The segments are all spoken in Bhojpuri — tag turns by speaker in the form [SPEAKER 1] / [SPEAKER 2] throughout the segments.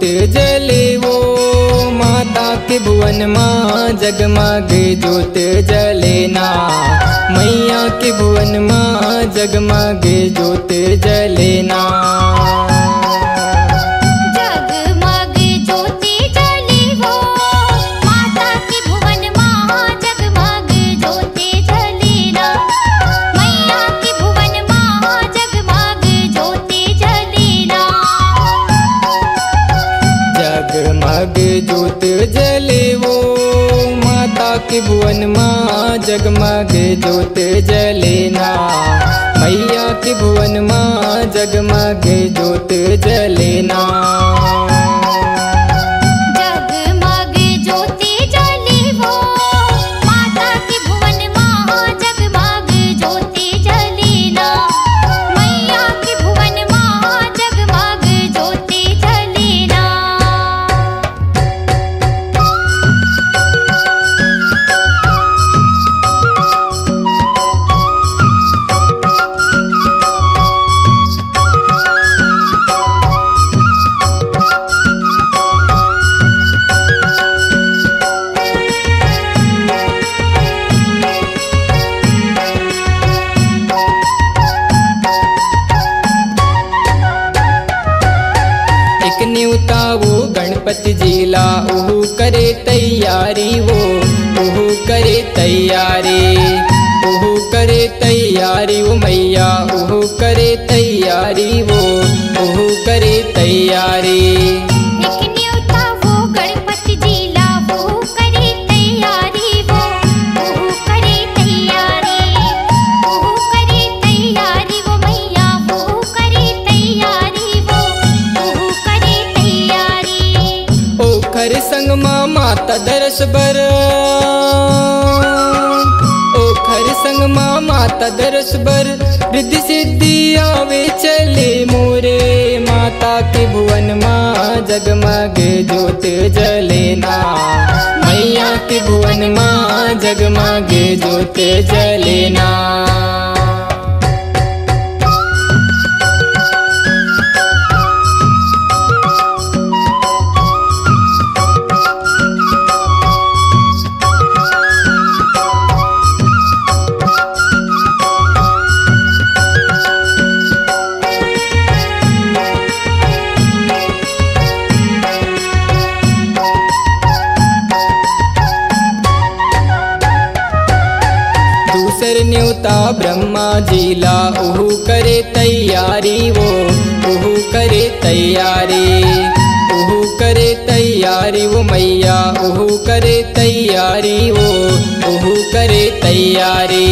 [SPEAKER 1] जले वो, माता के भुवन माँ जगमगे ज्योत जले ना, मैया के भुवन माँ जगमगे ज्योत जले ना। जगमग ज्योत जले वो, माता के भुवन माँ जगमग ज्योत जले ना, मैया के भुवन माँ जगमग ज्योत जले ना। न्यूता वो गणपति जिला, ओहू करे तैयारी वो, ओहू करे तैयारी, ओहू करे तैयारी वो मैया, ओहू करे तैयारी वो, ओहू करे तैयारी। ओखर संग माता दरस बर, ओखर संग माता दरस बर, रिद्धि सिद्धि आवे चले मोरे, माता के भुवन माँ जगमगे ज्योत जले ना, मैया के भुवन माँ जगमगे ज्योत जले ना। न्योता ब्रह्मा जिला, ओहू करे तैयारी वो, ओहू करे तैयारी, ओहू करे तैयारी वो मैया, ओहू करे तैयारी वो, ओहू करे तैयारी।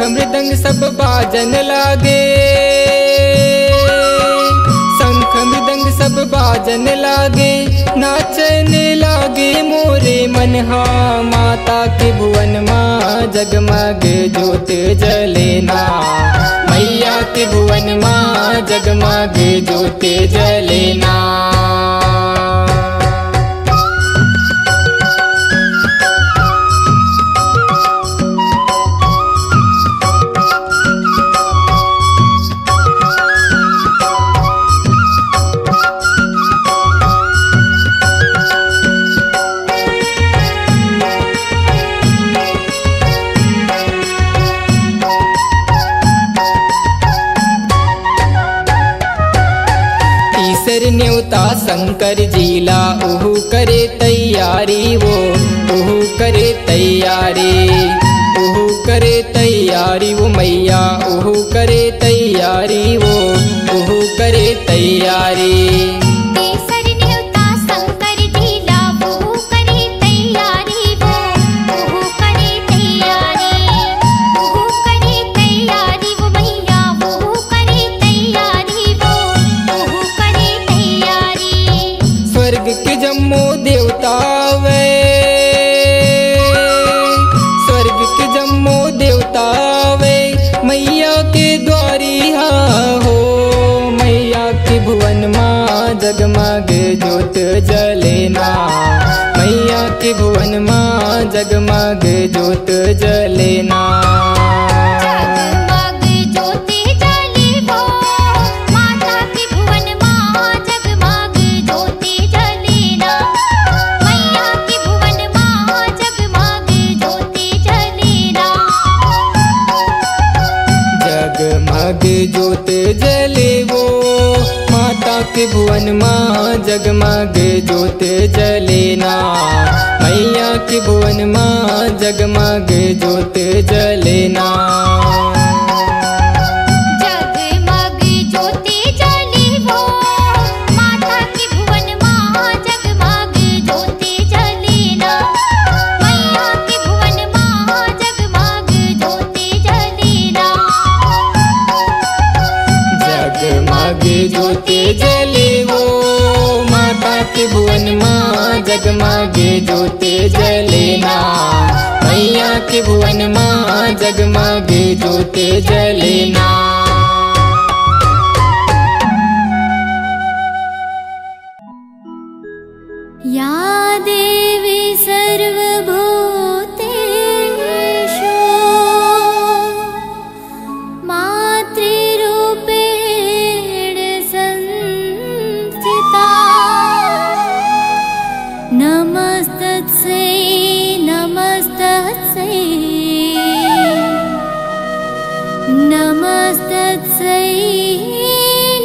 [SPEAKER 1] मृदंग सब बाजन लागे, शंख मृदंग सब बाजन लागे, नाचने लागे मोरे मनहा, माता के भुवन माँ जगमगे ज्योत जले ना, मैया के भुवन माँ जगमगे ज्योत जले ना। न्योता शंकर जिला, ओहू करे तैयारी वो, ओहू करे तैयारी, ओहू करे तैयारी वो मैया, ओहू करे तैयारी वो, ओहू करे तैयारी। के जम्मो देवता वे, स्वर्ग के जम्मो देवता वे, मैया के द्वारी हो, मैया के भुवन माँ जगमगे ज्योत जलेना। मैया के भुवन माँ जगमगे ज्योत जलेना। ज्योत जले वो माता के भुवन माँ जगमगे ज्योत जलेना। मैया के भुवन माँ जगमगे ज्योत जलेना। ज्योति जले वो माता के भुवन माँ जगमगे ज्योति जलेना। मैया के भुवन माँ जगमगे ज्योति जलेना।
[SPEAKER 2] या देवी सर्वभूतेषु नमस्तस्यै नमस्तस्यै नमस्तस्यै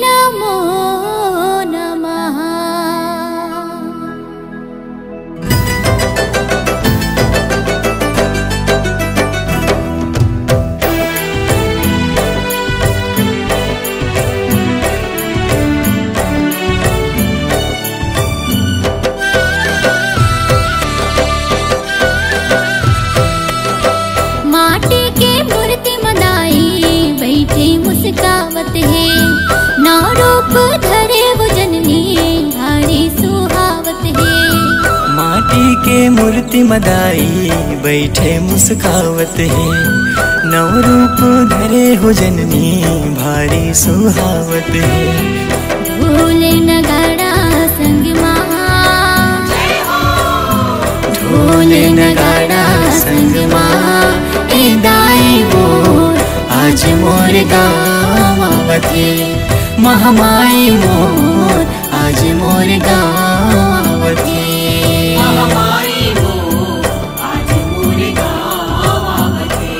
[SPEAKER 2] नमो नमः। मुस्कावत है नौ रूप धरे वो जननी भारी सुहावत है।
[SPEAKER 3] माटी के मूर्ति मदाई बैठे मुस्कावत है। नौ रूप धरे हो जननी भारी सुहावत है।
[SPEAKER 2] ढोल नगाड़ा संग माँ ढोल नगाड़ा संग माँ दाई वो आज मोर गाँव आवते। महामाई मोर आज मोर गाँव आवते। महामाई मोर आज मोर गाँव आवते।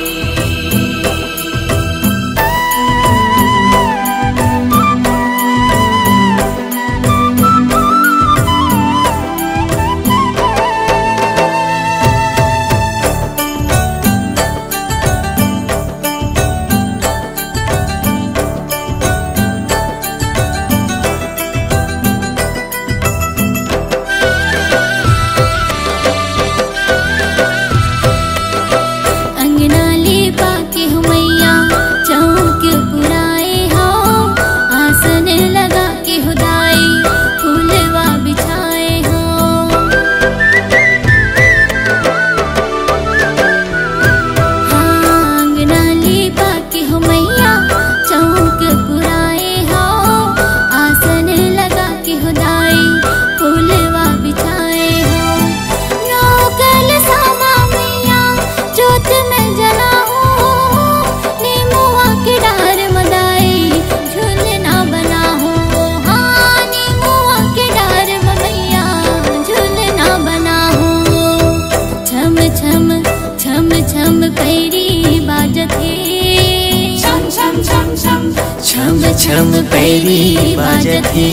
[SPEAKER 3] छम पैरी बाजती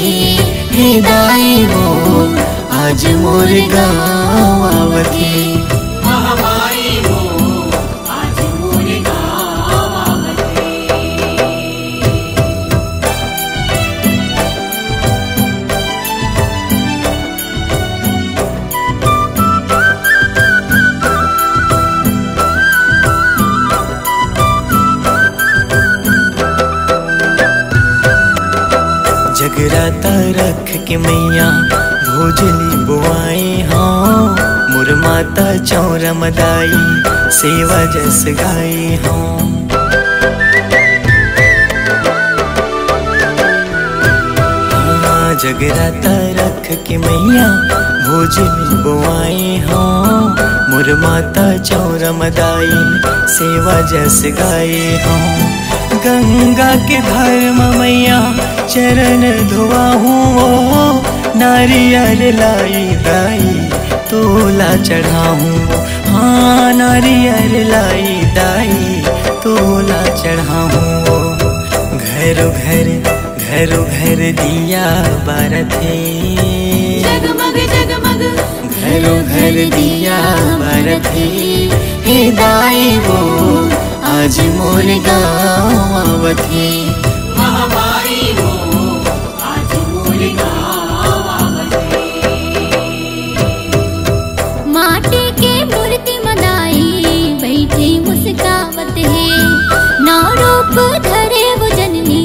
[SPEAKER 3] हे दाई वो आज मोर गाँव आवती। महामाई वो आज मोर गाँव आवती। जगराता रख के मैया भोजली बुआए हाँ। मोर माता चौरा मदाई सेवा जस गाए हाँ। जगराता रख के मैया भोजली बोआए हाँ मोर माता चौरा मदाई सेवा जस गाए हाँ गंगा के धर्म मैया चरण धोआ हूँ नारियल लाई दाई तोला चढ़ाऊँ हाँ नारियल लाई दाई तोला चढ़ाऊँ घरों घर दिया बारथे
[SPEAKER 2] जगमग जगमग
[SPEAKER 3] घरों घर दिया बारथे हे दाई वो आज मोर गाँव आवथे
[SPEAKER 2] महामाई वो आज मोर गाँव आवथे माटी के मूर्ति मनाई बैठे मुस्कावत है नौ रूप धरे वो जननी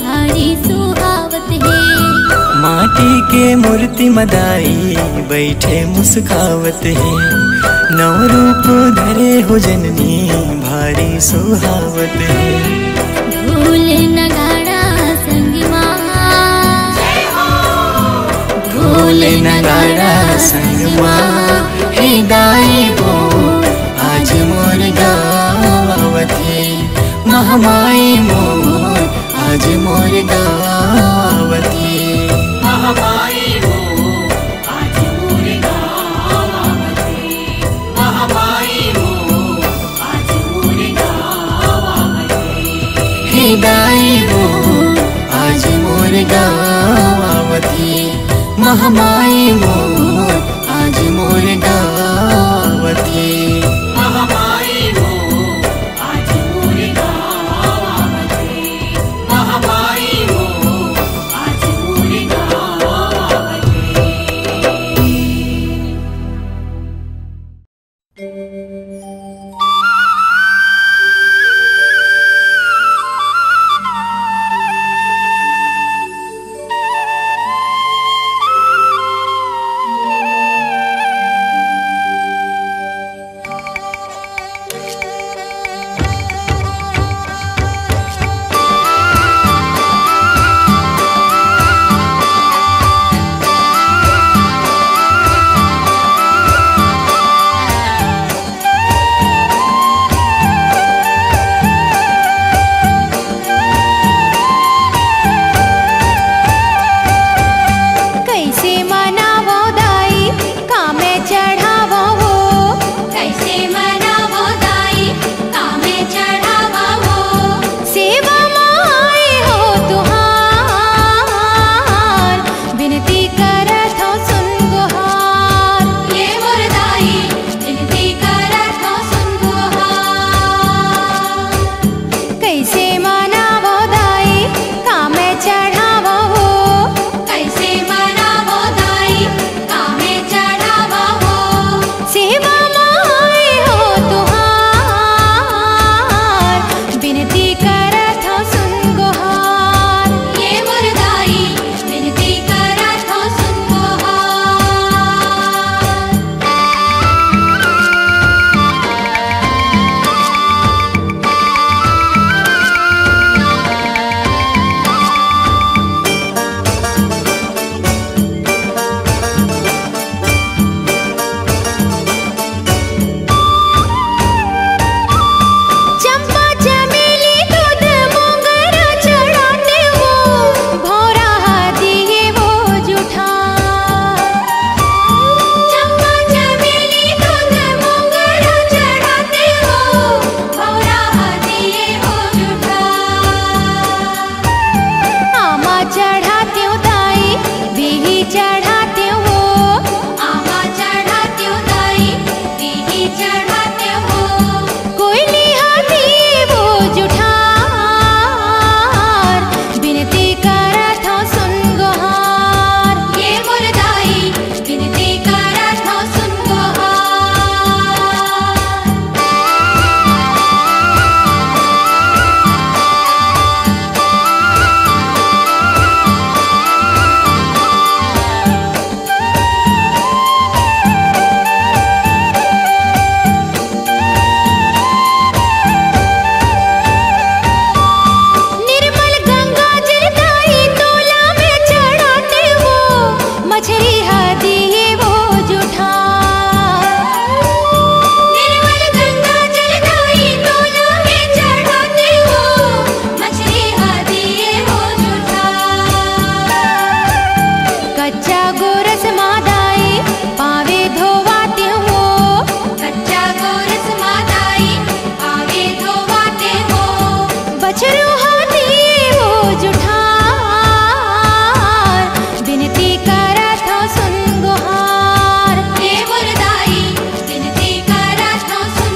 [SPEAKER 2] भारी सुहावत है
[SPEAKER 3] माटी के मूर्ति मदाई बैठे मुस्कावत है नौ रूप धरे हो जननी भारी सुहावत है
[SPEAKER 2] ढोल नगाड़ा संग माँ
[SPEAKER 3] ढोल नगाड़ा संग माँ हे दाई वो आज मोर गाँव आवथे महामाई मोर आज मोर गाँव आवथे
[SPEAKER 2] महामाई वो आज मोर गाँव आवथे महामाई वो आज मोर गाँव आवथे
[SPEAKER 3] हे दाई वो आज मोर गाँव आवथे महामाई मोर आज मोर गाँव आवथे
[SPEAKER 2] महामाई वो आज मोर गाँव आवथे महामाई वो आज मोर गाँव आवथे बछरू हाथी वो जुठार, विनती करत हो सुन गुहार। हे मुरदाई विनती करत हो सुन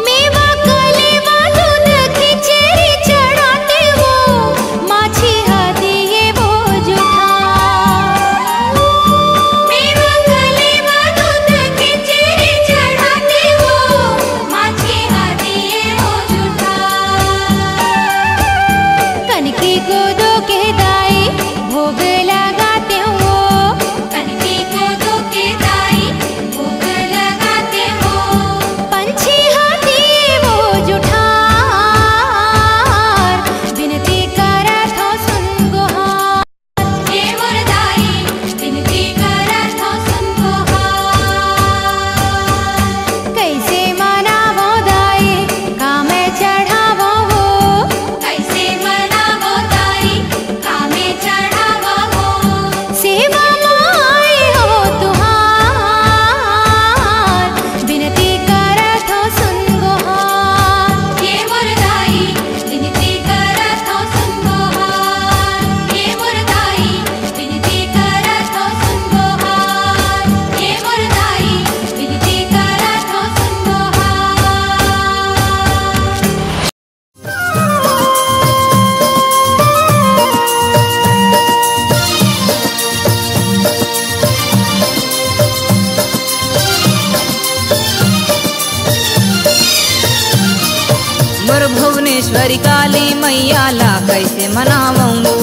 [SPEAKER 2] मेवा कलेवा दूध खिचड़ी चढ़ाते वो, माछी हाथी ये वो जुठार। मेवा कलेवा दूध खिचड़ी चढ़ाते वो, माछी हाथी ये वो जुठार। कनकी को दो के दाई भोग लगाते हो, कनकी को दो के दाई भोग लगाते हो। पंछी हाथी वो जुठार, विनती करत हो सुन गुहार। हे मुरदाई विनती करत हो सुन गुहार। कैसे मनावो दाई कामे चढ़ावो हो, कैसे मनावो दाई कामे चढ़ावो हो। सेवा माई हो तुहार, विनती करत हो सुन गुहार। हे मुरदाई विनती करत हो सुन गुहार। हे मुरदाई विनती करत हो सुन गुहार। हे मुरदाई विनती करत हो सुन
[SPEAKER 4] मोर भुवनेश्वरी काली मैया ला कैसे मनावंगो,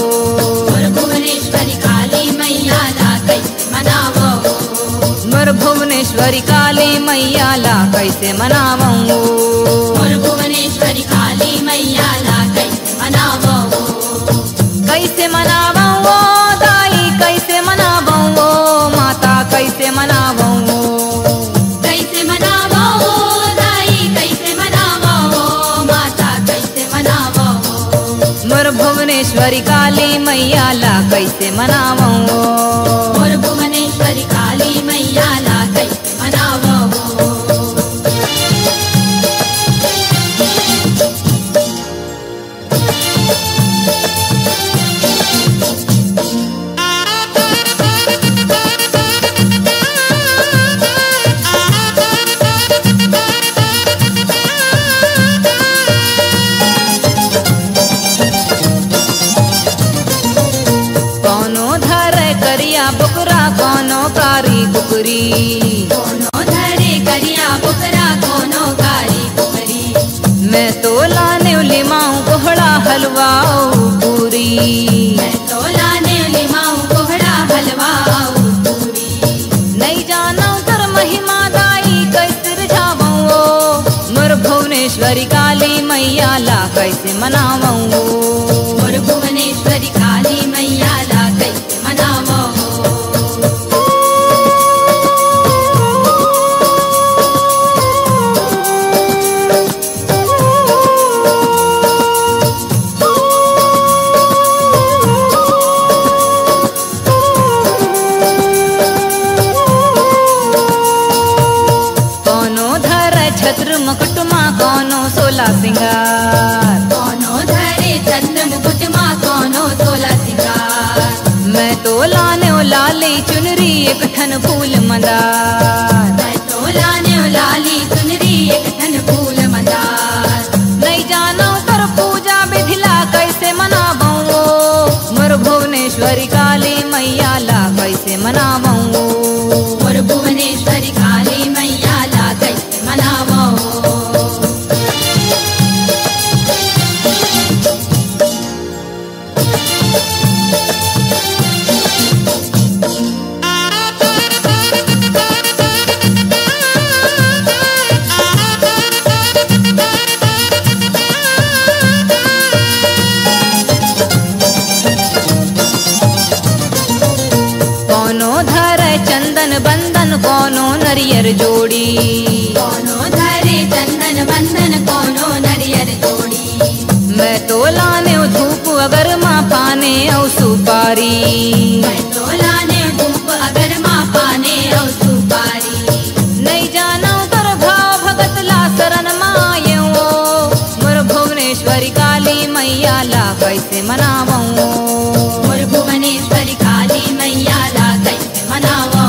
[SPEAKER 2] मोर भुवनेश्वरी काली मैया ला कैसे मनावो।
[SPEAKER 4] मोर भुवनेश्वरी काली मैया ला कैसे मनावंगो।
[SPEAKER 2] मोर भुवनेश्वरी काली मैया ला कैसे मनावो।
[SPEAKER 4] कैसे मनावंगो दाई कैसे मनावंगो, माता कैसे मनावंगो।
[SPEAKER 2] कैसे मनावो दाई कैसे मनावो, माता कैसे मनावो।
[SPEAKER 4] मोर भुवनेश्वरी काली मैया ला कैसे मनावंगो।
[SPEAKER 2] मोर भुवनेश्वरी काली मैया ला कैसे मनावो।
[SPEAKER 4] कौनो धरे करिया बुकरा कौनो कारी कुकरी,
[SPEAKER 2] कोनो धरे करिया बुकरा कोनो कारी कुकरी।
[SPEAKER 4] मैं तो लाने लिमाऊं कोहड़ा हलवाओ पूरी।
[SPEAKER 2] मैं तो लाने लिमाऊं कोहड़ा हलवा पूरी।
[SPEAKER 4] नहीं जानो कर महिमा दाई कैसे रिझावंगो, मोर भुवनेश्वरी काली मैया ला कैसे मनावंगो।
[SPEAKER 2] मोर भुवनेश्वरी काली मैया ला कैसे मनावो।
[SPEAKER 4] कौनो धरे छत्र मुकुटमा कौनो सोला सिंगार,
[SPEAKER 2] कोनो धरे चंद्र मुकुट माँ कोनो सोला सिंगार।
[SPEAKER 4] मैं तो लाने लाली चुनरी एक ठन फूल मंदार।
[SPEAKER 2] मैं तो लाने लाली चुनरी एक ठन फूल मंदार।
[SPEAKER 4] नहीं जानो कर पूजा विधिला कैसे मनावंगो, मोर भुवनेश्वरी काली मैया ला कैसे मनावंगो।
[SPEAKER 2] मोर भुवनेश्वरी काली मैया ला कैसे मनावो।
[SPEAKER 4] कौनो नरियर जोड़ी।
[SPEAKER 2] कोनो धरे चंदन बंधन कोनो नरियर जोड़ी।
[SPEAKER 4] मैं तो लाने धूप अगर माँ पाने औ सुपारी।
[SPEAKER 2] मैं तो लाने धूप अगर माँ पाने औ सुपारी।
[SPEAKER 4] नहीं जानो कर भाव भगत ला शरण मायऊ। मोर भुवनेश्वरी काली मैया ला कैसे मनावऊं।
[SPEAKER 2] मोर भुवनेश्वरी काली मैया ला कैसे मनावो।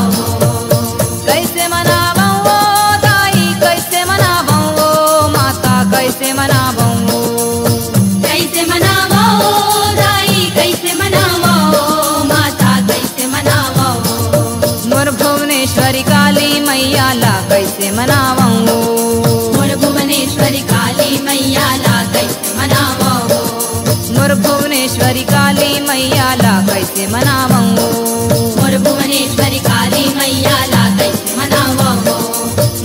[SPEAKER 4] कैसे मनावऊं दाई कैसे मनावऊं माता कैसे मनावऊं।
[SPEAKER 2] कैसे मनावो दाई कैसे मनावो माता कैसे मनावो।
[SPEAKER 4] मोर भुवनेश्वरी काली मैया ला कैसे मनावऊं।
[SPEAKER 2] मोर भुवनेश्वरी काली मैया ला कैसे मनावो।
[SPEAKER 4] मोर भुवनेश्वरी काली मैया ला कैसे मनावऊं।
[SPEAKER 2] मोर भुवनेश्वरी काली मैया ला कैसे मनावो।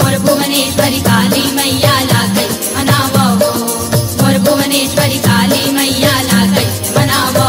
[SPEAKER 2] मोर भुवनेश्वरी काली मैया ला कैसे मनावो। मोर भुवनेश्वरी काली मैया ला कैसे मनावो।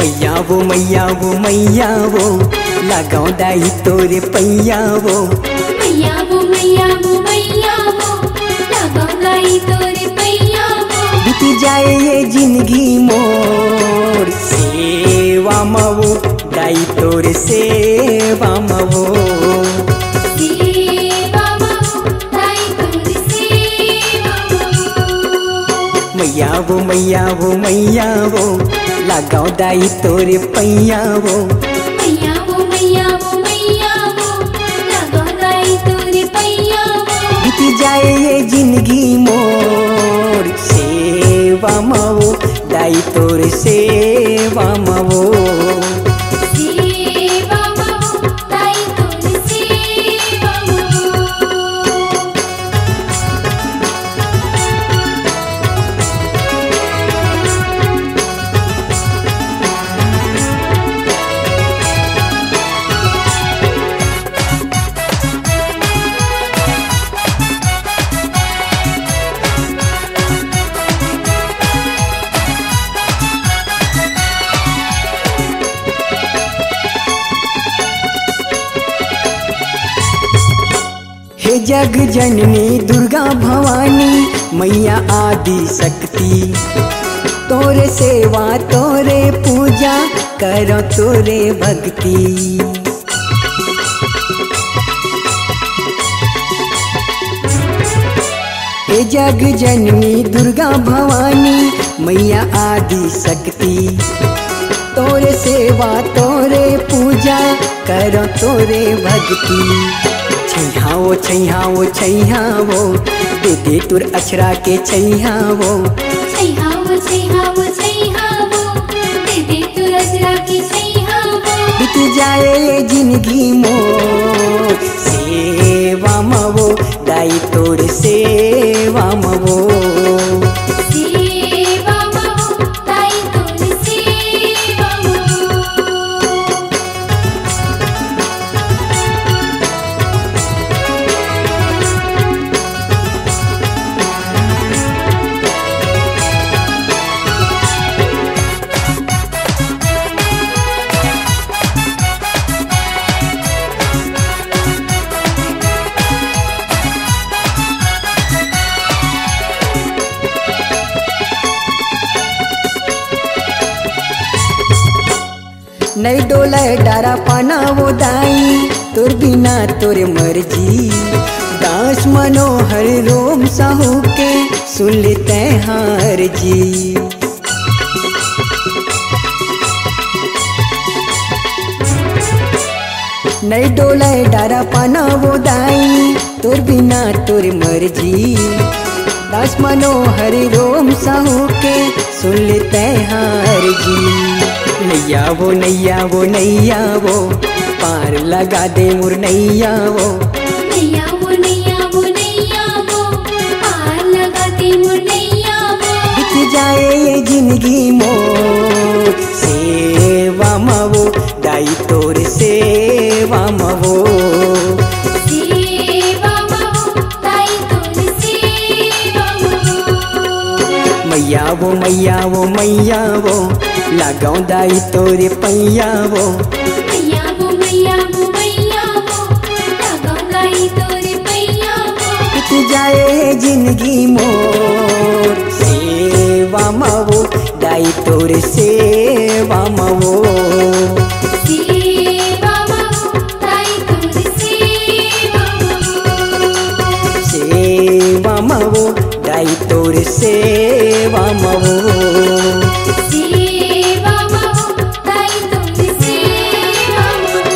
[SPEAKER 3] मैया वो मैया वो मैया वो लगाओ दाई तोरे पैया वो
[SPEAKER 2] मैया वो मैया वो मैया वो लगाओ दाई तोरे पैया वो
[SPEAKER 3] बीत जाए ये जिंदगी मोर सेवा मवो दाई तोरे सेवा मवो
[SPEAKER 2] सेवा मवो दाई तोरे सेवा मवो
[SPEAKER 3] मैया वो मैया वो मैया वो लगाओ दाई तोरे पैया वो
[SPEAKER 2] मैया वो मैया वो मैया वो लगाओ दाई तोरे पैया वो
[SPEAKER 3] बीत जाए ये जिंदगी मोर सेवा मवो दाई तोरे सेवा मवो
[SPEAKER 2] सेवा मवो दाई तोरे सेवा मवो
[SPEAKER 3] हे जग जननी दुर्गा भवानी मैया आदि शक्ति तोरे सेवा तोरे पूजा करो तोरे भक्ति हे जग जननी दुर्गा भवानी मैया आदि शक्ति तोरे सेवा तोरे पूजा करो तोरे भक्ति छैहावो छैहावो छैहावो दे दे तुर अछरा के छैहावो
[SPEAKER 2] छैहावो छैहावो छैहावो दे दे तू रजरा की छैहावो
[SPEAKER 3] बीत जाए ये जिंदगी मोर सेवा मवो दाई तोर सेवा मवो
[SPEAKER 2] सेवा मवो दाई तोरे सेवा मवो
[SPEAKER 3] नहीं डोलाए डारा पाना वो दाई तोर बिना तोर मर्जी दास मनोहर रोम साहू के सुन लेते हार जी नहीं डोलाए डारा पाना वो दाई तोर बिना तोर मर्जी दास मनोहर रोम साहू के सुन लेते हार जी नैया वो नैया वो नैया वो पार लगा दे मुर नैया वो
[SPEAKER 2] नैया वो नैया वो नैया वो पार लगा दे मुर नैया वो
[SPEAKER 3] बीत जाए ये जिंदगी मोर सेवा मवो दाई तोर सेवा मवो
[SPEAKER 2] सेवा मवो दाई तोरे सेवा मवो
[SPEAKER 3] मैया वो मैया वो मैया वो लगाओ दाई तोरे पैया वो
[SPEAKER 2] मैया वो मैया वो मैया वो लगाओ दाई तोरे पैया वो
[SPEAKER 3] बीत जाए जिंदगी मोर सेवा मवो दाई तोरे सेवा मवो
[SPEAKER 2] सेवा मवो दाई तोरे सेवा मवो
[SPEAKER 3] सेवा मवो दाई तोरे सेवा मवो
[SPEAKER 2] सेवा मवो दाई तोरे सेवा मवो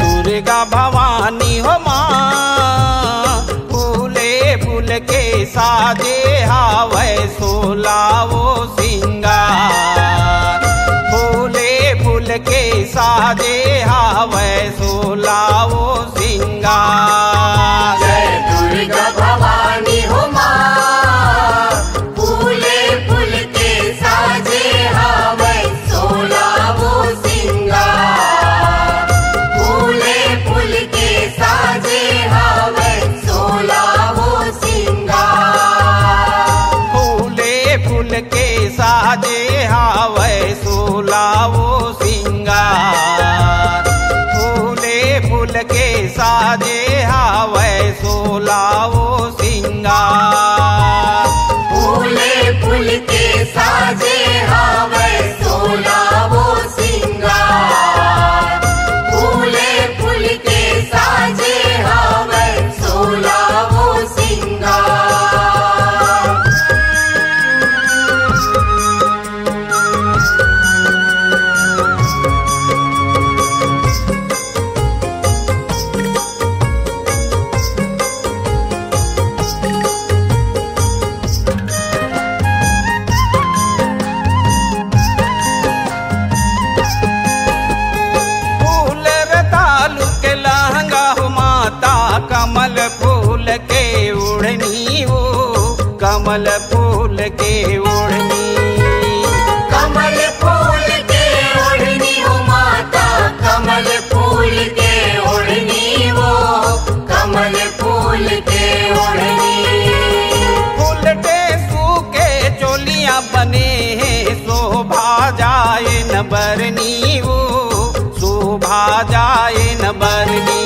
[SPEAKER 5] दुर्गा भवानी हो माँ फूले फूल के साजे हावे सोलावो सिंगार साजे हावै सोलावो सिंगार। फूले फूल के साजे हावै सोलावो सिंगार।
[SPEAKER 2] फूले फूल के साजे हावै सोलावो सिंगार। फूले फूल के साजे हावै सोलावो सिंगार।
[SPEAKER 5] कमल फूल के ओढ़नी वो कमल फूल के ओढ़नी।
[SPEAKER 2] कमल फूल के ओढ़नी हो माता कमल फूल के ओढ़नी वो कमल फूल के ओढ़नी।
[SPEAKER 5] फूलटे सूखे चोलियां बने शोभा जाए न बरनी वो शोभा जाए न बरनी।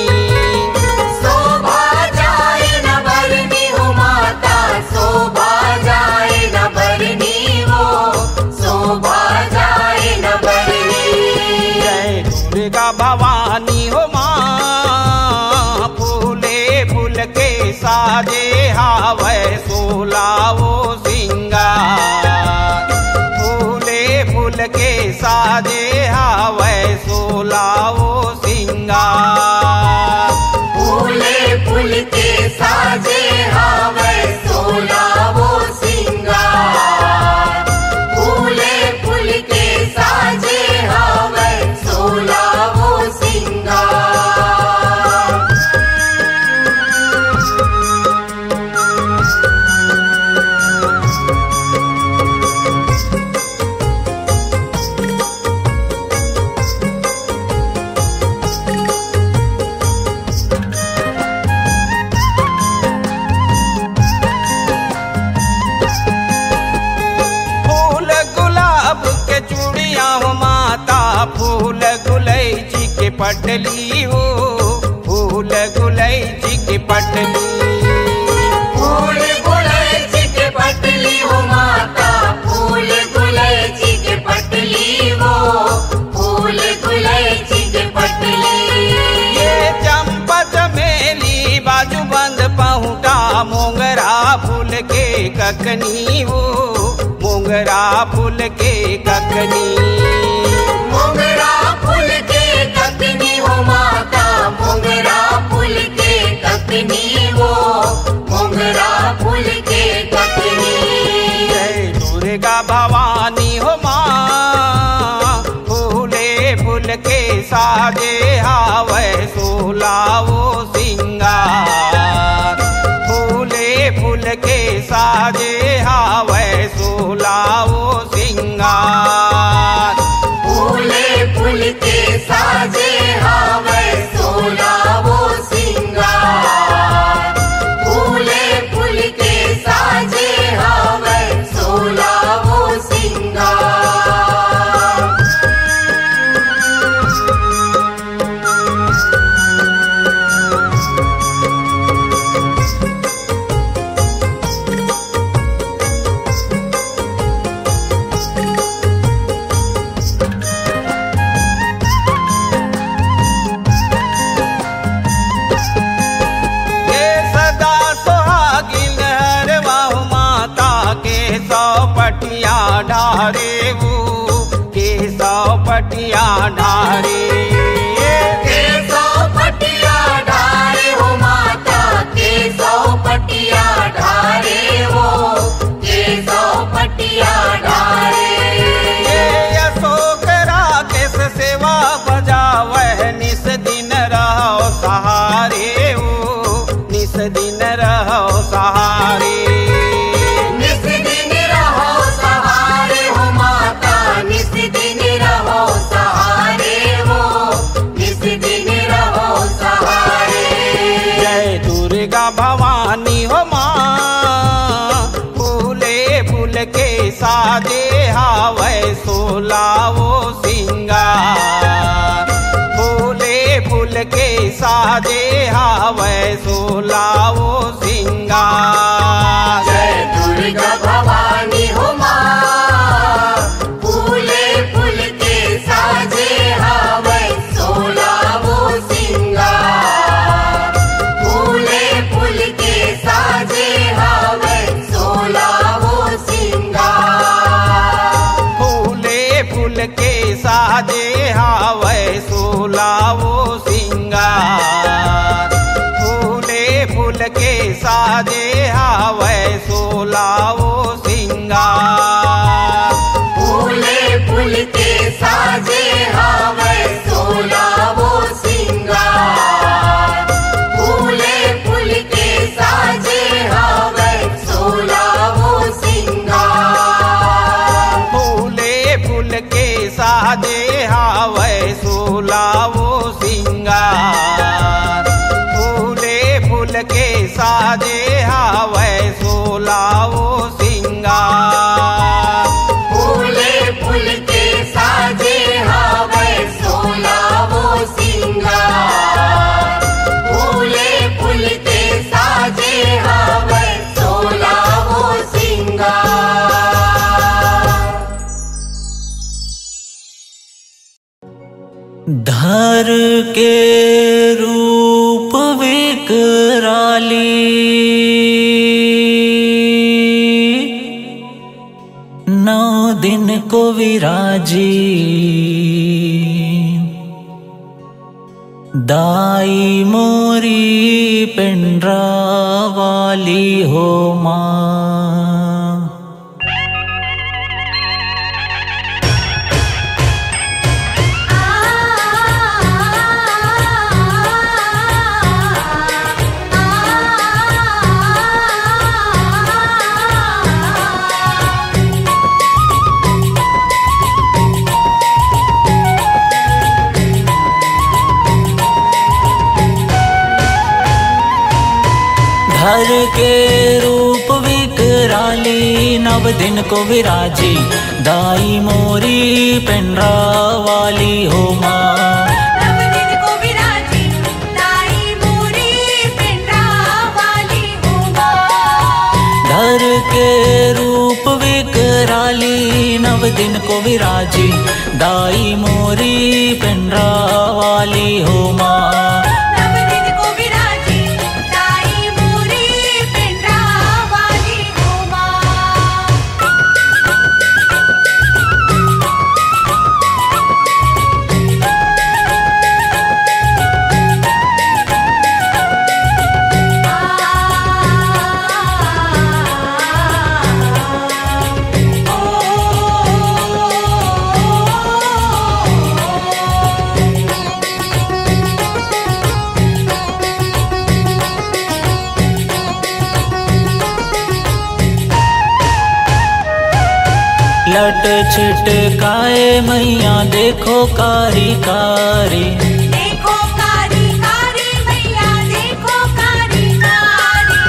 [SPEAKER 2] शोभा जाए न बरनी हो माता शोभा जाए न बरनी वो शोभा जाए न बरनी।
[SPEAKER 5] जय दुर्गा भवानी हो माँ फूले फूल के साजे हावै सोलावो सिंगार। फूले फूल के साजे हावै सोलावो सिंगार।
[SPEAKER 2] फूले फूल के साजे हावै सोलावो सिंगार। फूले फूल के साजे हावै सोलावो सिंगार।
[SPEAKER 5] फूल गुलैची के पटली वो फूल गुलैची के पटली।
[SPEAKER 2] फूल गुलैची के पटली हो माता फूल गुलैची के पटली वो फूल गुलैची के पटली।
[SPEAKER 5] ये चंपा चमेली बाजू बंद पहुँटा मोगरा फूल के ककनी वो मोगरा फूल के ककनी।
[SPEAKER 2] मोगरा फूल के ककनी हो माता मोगरा फूल के ककनी वो मोगरा फूल के ककनी।
[SPEAKER 5] जय दुर्गा भवानी हो माँ फूले फूल के साजे हावै सोलावो सिंगार। फूले फूल के साजे हावै सोलावो सिंगार।
[SPEAKER 2] फूले फूल के साजे हावै सोलावो सिंगार। फूले फूल के साजे हावै सोलावो सिंगार।
[SPEAKER 5] पटिया ढारे वो केसव पटिया ढारे।
[SPEAKER 2] केसव पटिया ढारे हो माता केसव पटिया ढारे वो केसव पटिया ढारे।
[SPEAKER 5] अशोक राकेश सेवा बजावह निस दिन रहो सहारे वो निस दिन रहो सहारे।
[SPEAKER 2] निस दिन रहो सहारे वो
[SPEAKER 5] साजे हावै सोलावो सिंगार। फूले फूल के साजे हावै सोलावो सिंगार।
[SPEAKER 2] जय दुर्गा भवानी हो माँ, फूले फूल के साजे हावै सोलावो सिंगार। फूले फूल के साजे हावै सोलावो सिंगार।
[SPEAKER 5] फूले फूल के साजे हावै सोलावो सिंगार। फूले फूल के साजे हावै सोलावो सिंगार।
[SPEAKER 2] फूले फूल के साजे हावै सोलावो सिंगार। फूले फूल के साजे हावै सोलावो सिंगार।
[SPEAKER 5] फूले फूल के साजे हावै सोलावो सिंगार। फूले फूल के साजे हावै सोलावो सिंगार।
[SPEAKER 2] फूले फूल के साजे हावै सोलावो सिंगार। फूले फूल के साजे हावै सोलावो सिंगार।
[SPEAKER 6] धर के रूप विकराली, नौ दिन को विराजी। दाई मोरी पिंडरा वाली हो माँ। धर के रूप विकराली, नव दिन को विराजी। दाई मोरी पिंडरा वाली हो माँ।
[SPEAKER 2] नव दिन को विराजी, दाई मोरी पिंडरा वाली हो माँ।
[SPEAKER 6] धर के रूप विकराली, नव दिन को विराजी। दाई मोरी पिंडरा वाली हो माँ।
[SPEAKER 2] नव दिन को विराजी, दाई मोरी पिंडरा वाली हो माँ।
[SPEAKER 6] लट छिटकाए मैया देखो कारी कारी।
[SPEAKER 2] देखो कारी कारी मैया देखो कारी कारी।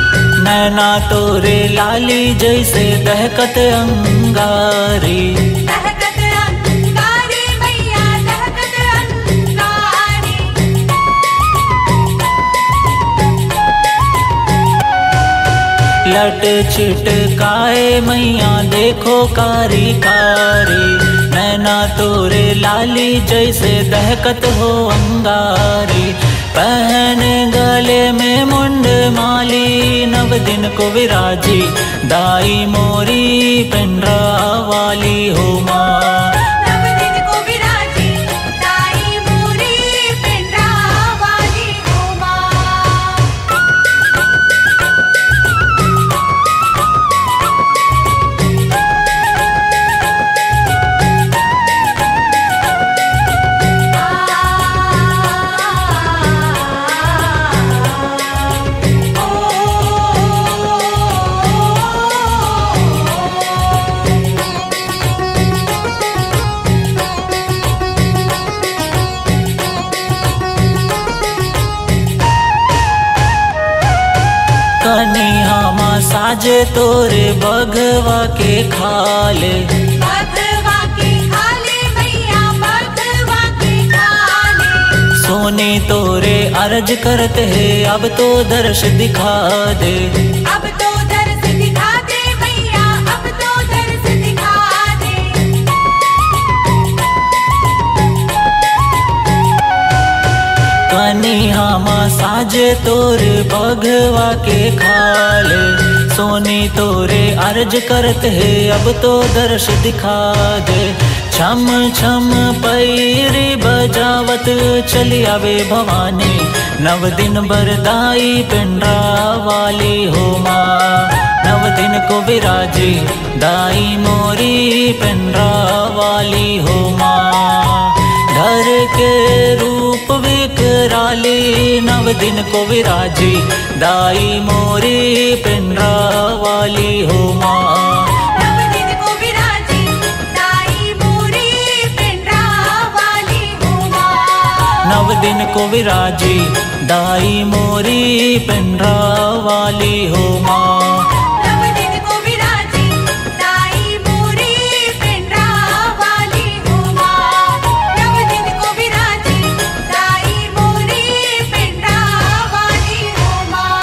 [SPEAKER 6] नैना तोरे लाली जैसे दहकत अंगारी।
[SPEAKER 2] दहकत अंगारी मैया दहकत अंगारी।
[SPEAKER 6] लट छिटकाए मैया देखो कारी कारी। नैना तोरे लाली जैसे दहकत हो अंगारी। पहन गले में मुंड माली, नव दिन को विराजी। दाई मोरी पिंडरा वाली हो माँ।
[SPEAKER 2] नव दिन को विराजी, दाई मोरी पिंडरा वाली हो माँ।
[SPEAKER 6] साजे तोरे बघवा के खाले,
[SPEAKER 2] बघवा के खाले मैया बघवा के खाले।
[SPEAKER 6] सोनी तोरे अर्ज करते हैं अब तो दर्श दिखा दे,
[SPEAKER 2] अब तो दर्श दिखा दे मैया, अब तो दर्श दिखा दे।
[SPEAKER 6] कनिहा माँ साजे तोरे बघवा के खाले, सोनी तोरे अर्ज करते हैं अब तो दर्श दिखा दे। छम छम पैरी बजावत चली आवे भवानी, नव दिन बरदाई पिंडरा वाली हो माँ। नव दिन को विराजी दाई मोरी पिंडरा वाली हो माँ। घर के रूप विकराली नव दिन को विराजी दाई मोरी पिंडरा वाली हो माँ।
[SPEAKER 2] नव दिन को विराजी दाई मोरी पिंडरा वाली हो माँ।
[SPEAKER 6] नव दिन को विराजी दाई मोरी पिंडरा वाली हो माँ।
[SPEAKER 2] नव दिन को विराजी दाई मोरी पिंडरा वाली हो माँ। नव दिन को विराजी दाई मोरी पिंडरा वाली हो माँ।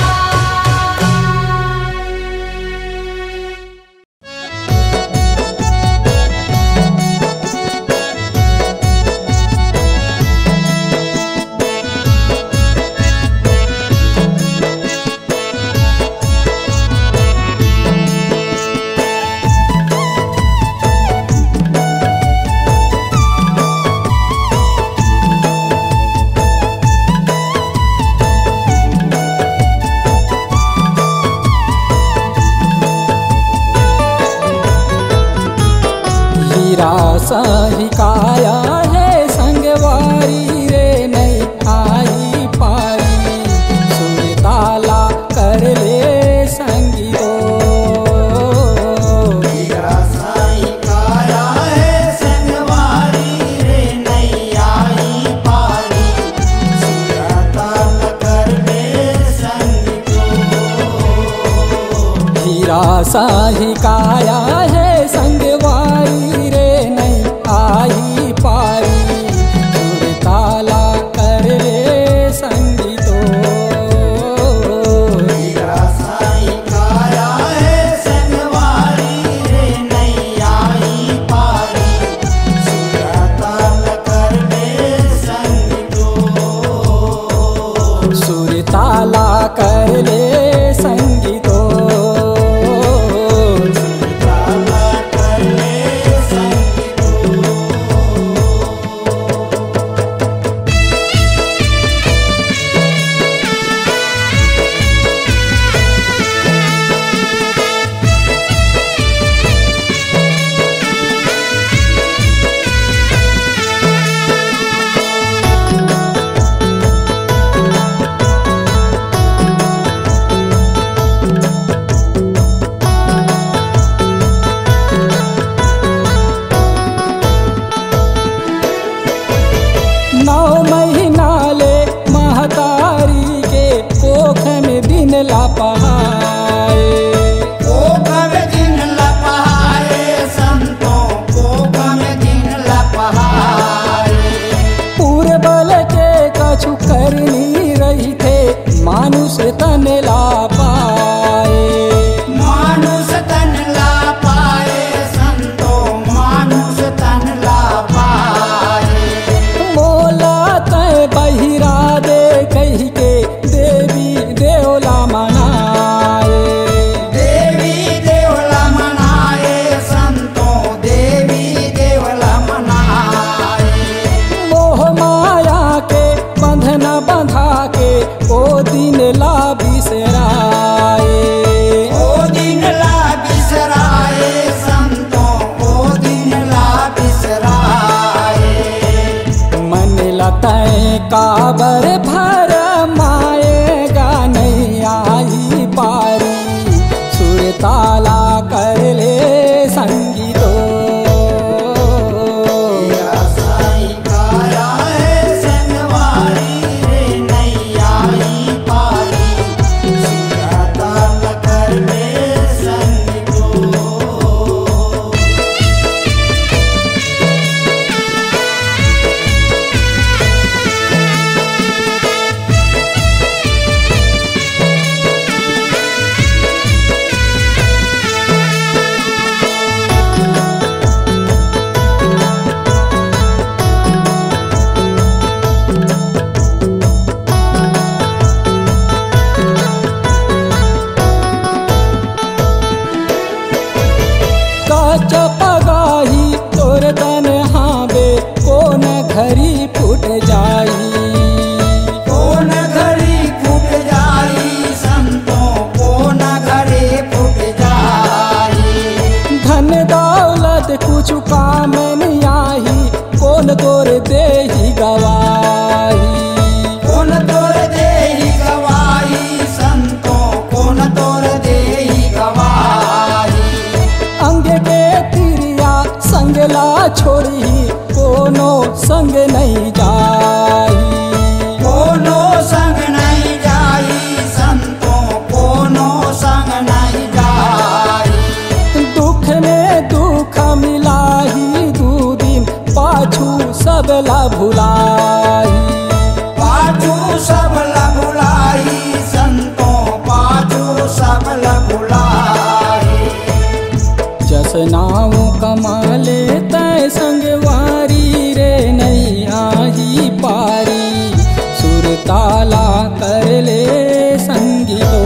[SPEAKER 1] हीरा साही काया है संगवारी रे नहीं आई पारी, सुर ताला कर ले संगी दो।
[SPEAKER 7] हीरा साई काया है संगवारी रे नहीं आई पारी, सुरताल कर ले संग दो।
[SPEAKER 1] हीरा साही काया है संगवारी रे नहीं आई पारी, सुर ताला कर ले संगी दो।
[SPEAKER 7] हीरा साई काया है संगवारी रे नहीं आई पारी, सुरताल कर ले संग दो।
[SPEAKER 1] सुर ताला कर ले संगी दो।
[SPEAKER 7] ताला कर ले संग दो।
[SPEAKER 1] नौ महीना ले महतारी के कोख में दिन ला पहाए,
[SPEAKER 7] कोख में दिन लपहाए संतों, कोख में दिन लपहाए।
[SPEAKER 1] पूरे बल के कछु करनी रही थे मानुष तन ला पाए।
[SPEAKER 7] मानुष तन ला पाए संतों, मानुष तन ला पाए।
[SPEAKER 1] मोला तय बहिरा दे कही के देवी देवला मनाए।
[SPEAKER 7] देवी देवला मनाए संतों, देवी देवला मनाए।
[SPEAKER 1] मोह माया के बंधन बंधा के ओ दिन ला बिसराए।
[SPEAKER 7] ओ दिन ला बिसराए संतों, ओ दिन ला बिसराए।
[SPEAKER 1] मन लतय काबर भर माएगा नहीं आई पारी, सुर ताला कर ले संगी दो।
[SPEAKER 7] हीरा साई काया है संगवारी रे नहीं आई पारी, सुरताल कर ले
[SPEAKER 1] तोर तन हावे कोन घरी फूट जाई।
[SPEAKER 7] कौन घड़ी फूट जाई संतों कौन घड़ी फूट जाई।
[SPEAKER 1] धन दौलत कुछ काम नहीं आई कौन तोर देही गवाही।
[SPEAKER 7] कौन तोर देही गवाही संतों कौन तोर देही गवाही।
[SPEAKER 1] अंग के तिरिया संगला छोड़ी कोनो संग नहीं जाई।
[SPEAKER 7] कोनो संग नहीं जाई संतों कोनो संग नहीं जाई।
[SPEAKER 1] दुख में दुख मिलाही दू दिन पाछू सबला भुलाई।
[SPEAKER 7] पाछू सबला भुलाई संतों पाछू सबला भुलाई।
[SPEAKER 1] जस नाव कमाले तय संगवारी रे नहीं आही पारी। सुरताला कर ले संगीतो।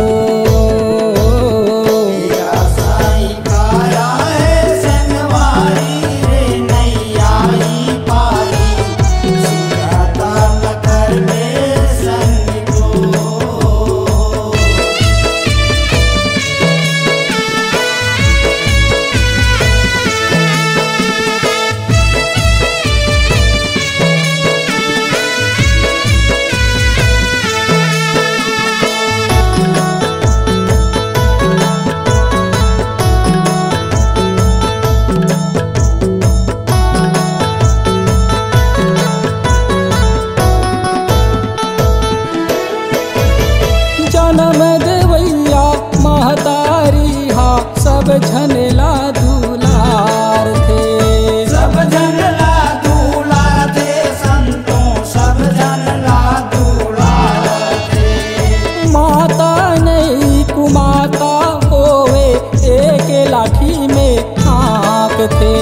[SPEAKER 7] तेरा साई काया है संगवारी रे नहीं आई पारी। सुरताल कर ले संग को।
[SPEAKER 1] जन्म देवैया महतारी हा सब झनला दुलार थे।
[SPEAKER 7] सब जनला दूल्हा थे संतों सब जनला दूल्हा थे।
[SPEAKER 1] माता नहीं कुमाता होवे एक लाठी में आँख थे।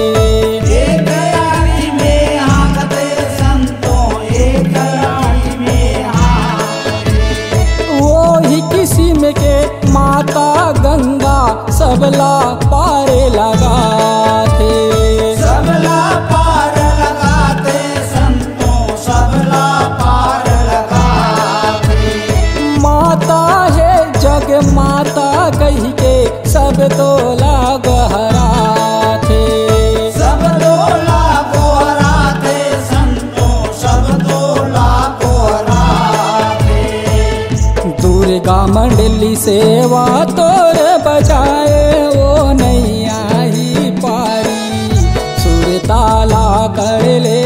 [SPEAKER 7] एक लाठी में हाकते संतों एक लाठी में हाकते।
[SPEAKER 1] वो ही किस्म के माता गंगा सबला पारे लगा थे।
[SPEAKER 7] सबला पार लगाते संतों सबला पार लगाते।
[SPEAKER 1] माता है जग माता कही के सब तोला गहरा थे।
[SPEAKER 7] सब तोला गोहरा थे संतों सब तोला गोहरा थे।
[SPEAKER 1] दुर्गा मंडली सेवा तोर बजाए वो नहीं आई पारी। सुरताला कर ले